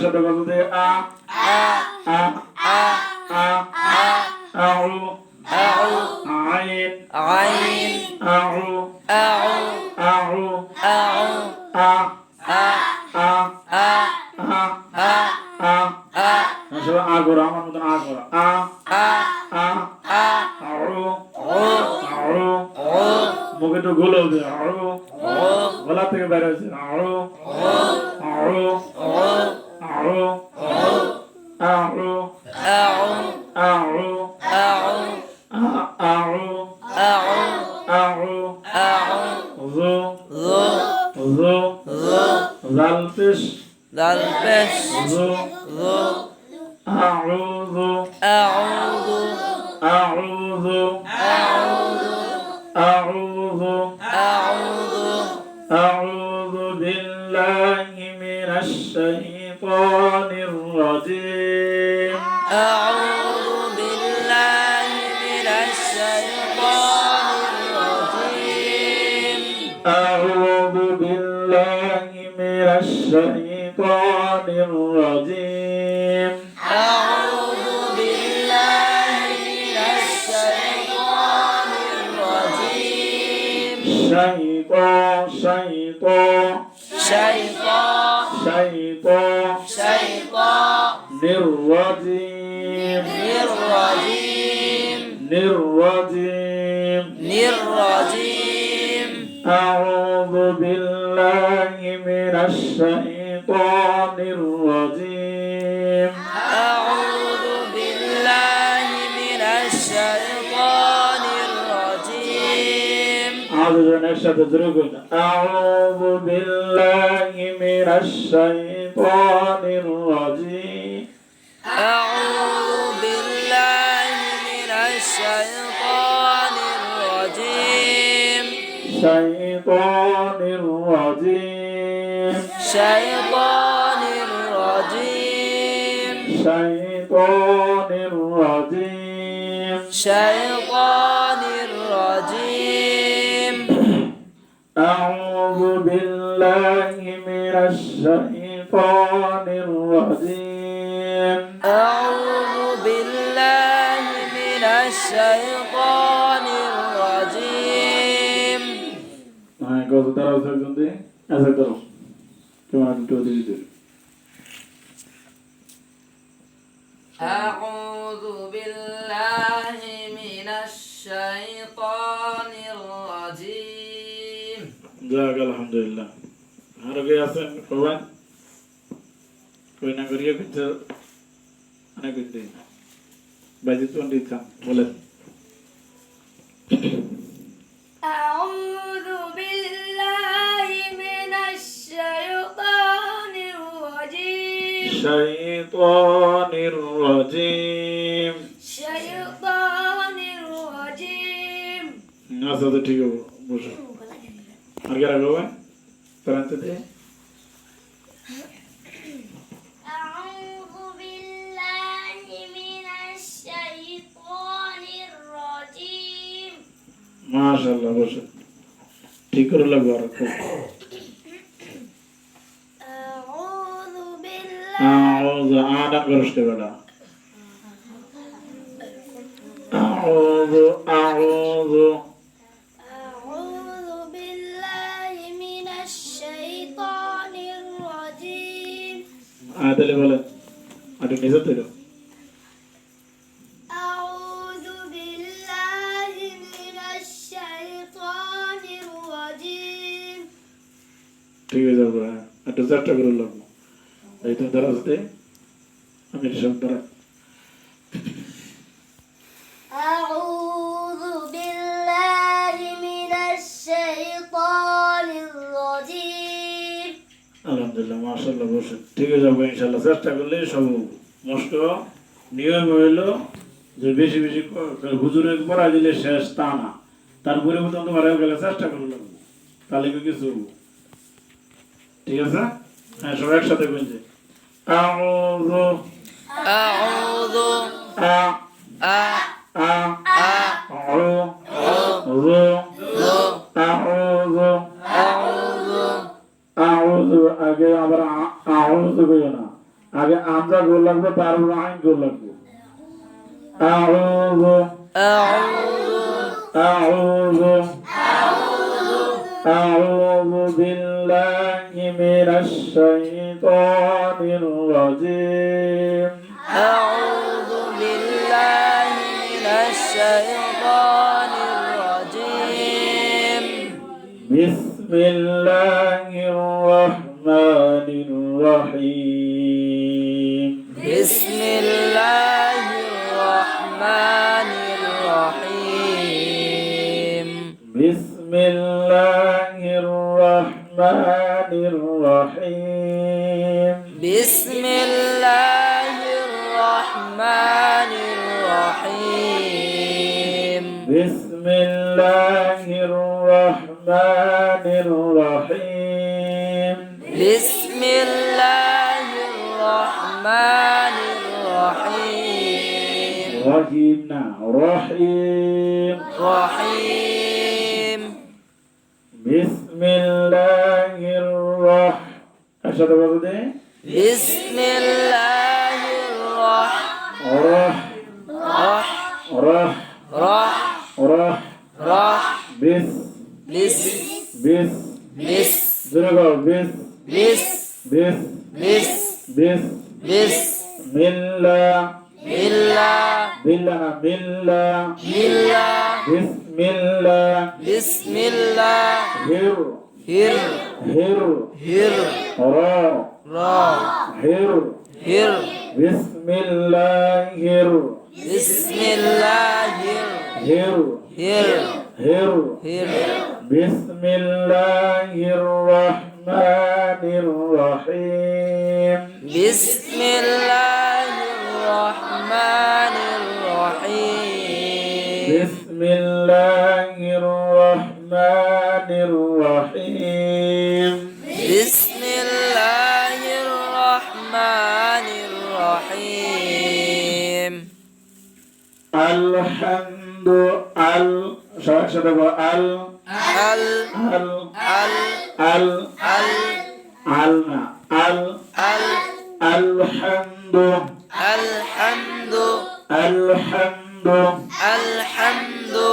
সাথে কথা দিয়ে আ আ আ আ আ আ আউ আউ আইন আইন আউ আউ আউ আউ আ আ আ আ আ আ আ আ সবাই আ করো আমার মতন আ করো আ আ আ আ আউ ও আউ ও মুখে তো গোলো দিয়ে আউ ও গলা থেকে বের হয়েছে আউ ও আউ ও আউ ও আউ আউ আউ আউ আউ আউ আউ আউ জো ذو জো ذو জালপিস ذا البس জো ذو আউযু أعوذ আউযু أعوذ আউযু أعوذ أعوذ بالله من الشيطان الرجيم أعوذ بالله من الشيطان الرجيم أعوذ بالله من الشيطان الرجيم أعوذ بالله من الشيطان الرجيم شيطان شيطان شيطان شيطان شيطان الرجيم الرجيم الرجيم الرجيم أعوذ بالله من الشيطان الرجيم أعوذ بالله من الشيطان الرجيم أعوذ بالله من الشيطان الرجيم أعوذ بالله من الشيطان الرجيم شيطان الرجيم شيطان الرجيم شيطان الرجيم شيطان الرجيم أعوذ بالله من الشيطان الرجيم أعوذ بالله من الشيطان الرجيم কত তারা সরজনতে আচ্ছা করো কেমন একটু দিতে أعوذ بالله من الشيطان الرجيم যাক আলহামদুলিল্লাহ আর কে আছেন কবান কই না করিয়ে কিছু অনেক কিছু বাজি তো দিতাম বলেন أعوذ بالله من الشيطان الرجيم شيطان الرجيم شيطان الرجيم আচ্ছা তো ঠিক আছে বসো আর কি রাখবো প্রান্তে দে أعوذ بالله من الشيطان الرجيم মাশাআল্লাহ বসো ঠিক করে লাগবে আর খুব أعوذ بالله আউযু আদা করতে বলা আউযু আউযু أعوذ بالله من الشيطان الرجيم আদলে বলেন আর নিচে দিলো أعوذ بالله من الشيطان الرجيم ঠিক আছে যাবো একটু চেষ্টা করে লাগবো এই তো দ্বারা আসতে আমি সব দ্বারা أعوذ بالله من الشيطان الرجيم আলহামদুলিল্লাহ মাশাআল্লাহ বসে ঠিক আছে যাবো ইনশাআল্লাহ চেষ্টা করলে সব মস্ত নিয়ম হইলো যে বেশি বেশি হুজুরের পড়া দিলে শেষ তা না তারপরে মতন তোমার গেলে চেষ্টা করে লাগবো তাহলে কিছু ঠিক আছে হ্যাঁ সব একসাথে বলছে আউযু أعوذ আ أ আ أ আউযু ذو আউযু أعوذ আউযু আগে আবার আউযু কইও না আগে আমরা গোল লাগবে, তারপর আইন গোল লাগবে। আউযু أعوذ আউযু আউযু বিল্লাহি মিনাশ শাইতানির রাজীম। أعوذ بالله من الشيطان الرجيم. বিসমিল্লাহির রহমানির রহিম। بسم الله الرحمن الرحيم. বিসমিল্লাহির রহমানির রহিম। بسم الله الرحمن الرحيم. বিসমিল্লাহির রহমানির রহিম। بسم الله الرحمن الرحيم. রহিম না, রহিম। رحيم. বিসমিল্লাহির রহ, একসাথে বলো দে। بسم الله الرحمن রহ রহ رح রহ رح বিস بس বিস بس জোরে বল, বিস بس বিস بس বিস بس মিল্লা إلا বিল্লা না, মিল্লা إلا বিসমিল্লা بسم الله হির هر হির هر র را হির هر বিসমিল্লাহির بسم الله হির هر হির هر বিসমিল্লাহির রহমানির রহিম। بسم الله الرحمن الرحيم. বিসমিল্লাহির রহমানির রহিম। بسم الله الرحمن الرحيم. আলহামদু আল, সবাই সাথে বল, আল ال আল ال আল ال আল না, আল ال আলহামদু الحمد আলহামদু الحمد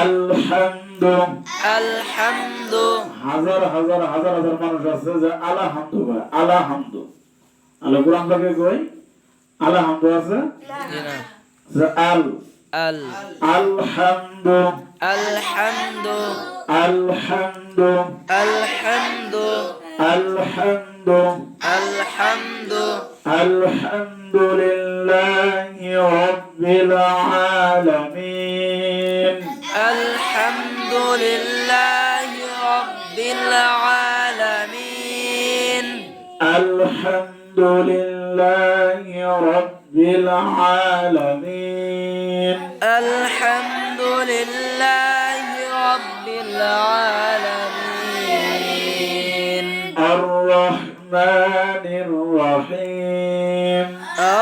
আলহামদু। الحمد. হাজার হাজার হাজার হাজার মানুষ আছে যে আলহামদু কয়, আলহামদু। আল্লাহ কোরআন থেকে কই আলহামদু আছে, هنا যে আল ال আলহামদু الحمد আলহামদু الحمد আলহামদু الحمد আলহামদুলিল্লাহি রাব্বিল আলামিন। الحمد لله رب العالمين. আলহামদুলিল্লাহি রাব্বিল আলামিন। الحمد لله رب العالمين. আর-রহমানির রহিম।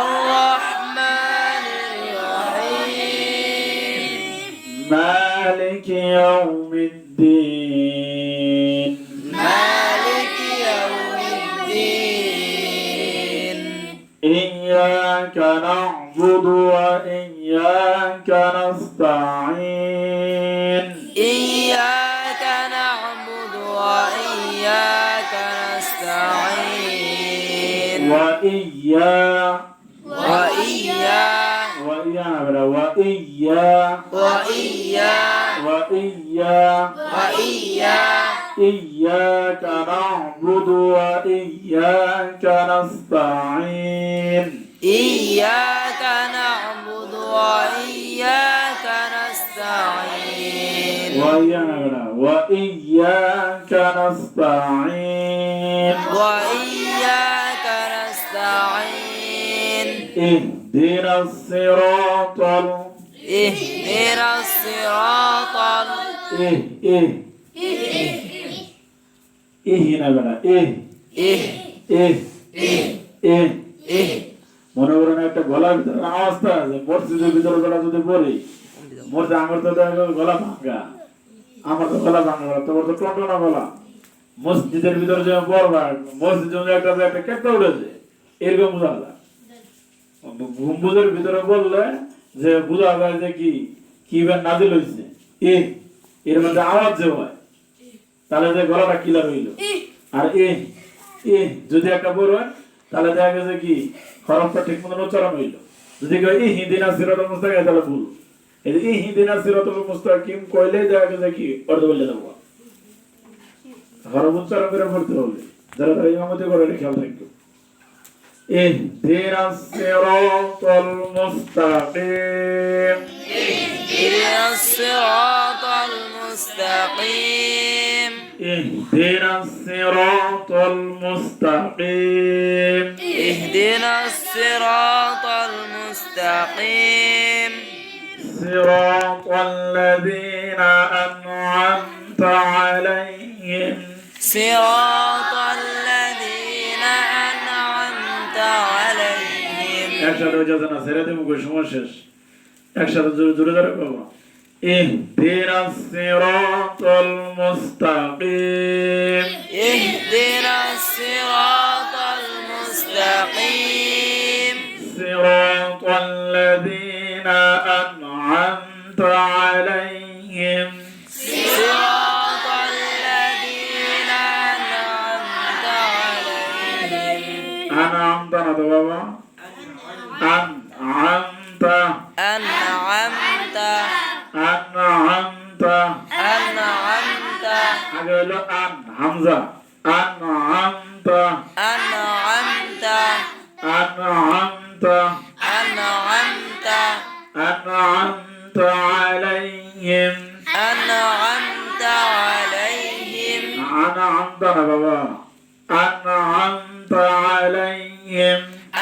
الرحمن الرحيم. মালিকি ইয়াউমিদ্দিন। مالك يوم الدين. ইয়্যাকা না'বুদু ওয়া ইয়্যাকা নাস্তাঈন। إياك نعبد وإياك نستعين. وإيا وإيا وإيا وإيا وإيا وإيا وإيا إياك نعبد وإياك نستعين. إياك نعبد وإياك نستعين. وإياك نستعين. وإياك نستعين. اهدنا الصراط اهدنا الصراط মনে করেন একটা গলার ভিতরে আওয়াজটা আছে, মসজিদের ভিতরে গলা যদি পড়ি, মসজিদ আমার তো গলা ভাঙ্গা, আমার তো গলা ভাঙ্গা গলা, তোমার তো টনটনা গলা। মসজিদের ভিতরে যে পড়বা, মসজিদ একটা কেটে উঠেছে, এরকম বোঝা যায়। গম্বুজের ভিতরে বললে যে বোঝা যায় যে কি নাজিল হয়েছে, এর মধ্যে আওয়াজ যে হয় তাহলে যে গলাটা ক্লিয়ার হইল। আর যদি একটা বড় হয় তাহলে দেখা গেছে কি হরফটা ঠিক মতো উচ্চারণ হইল। যদি কেউ ইহদিনা সিরাতাল মুস্তাকিম তাহলে ভুল। এই যে ইহদিনা সিরাতাল মুস্তাকিম কইলে দেখা গেছে কি অর্থ বললে দেবো, হরফ উচ্চারণ করে পড়তে হবে। যারা তারা ইমামতি করে খেয়াল থাকবে। ইহদিনাস সিরাতাল মুস্তাকিম اهدنا الصراط المستقيم اهدنا الصراط المستقيم اهدنا الصراط المستقيم صراط الذين أنعمت عليهم صراط الذين أنعمت عليهم একসাথে যাতে না ছেড়ে দেবো কই সময় শেষ। একসাথে জোরে জোরে জোরে করবো। اهدنا الصراط المستقيم اهدنا الصراط المستقيم صراط الذين أنعمت عليهم صراط الذين أنعمت عليهم أنعمت না তো বাবা, أنعمت أنعمت أنعمت أنعمت আগে হলো হামজা أنعمت أنعمت أنعمت أنعمت أنعمت عليهم أنعمت عليهم أنعمت না বাবা, أنعمت عليهم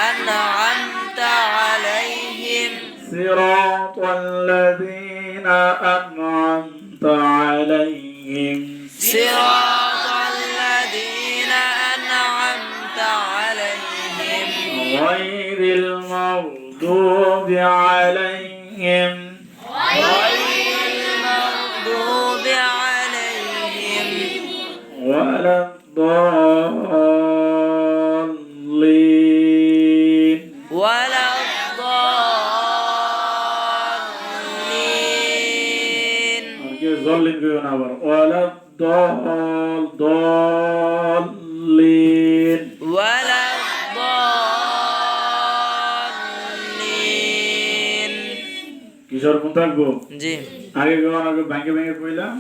أنعمت عليهم صراط الذين أنعمت عليهم صراط الذين أنعمت عليهم غير المغضوب عليهم غير المغضوب عليهم ولا الضالين ولا الضالين আগে জলিন কইও না আবার ولا الضالين ولا الضالين কিশোর কোন থাকবো জি আগে কেমন আগে ভাঙ্গে ভাঙ্গে কইলাম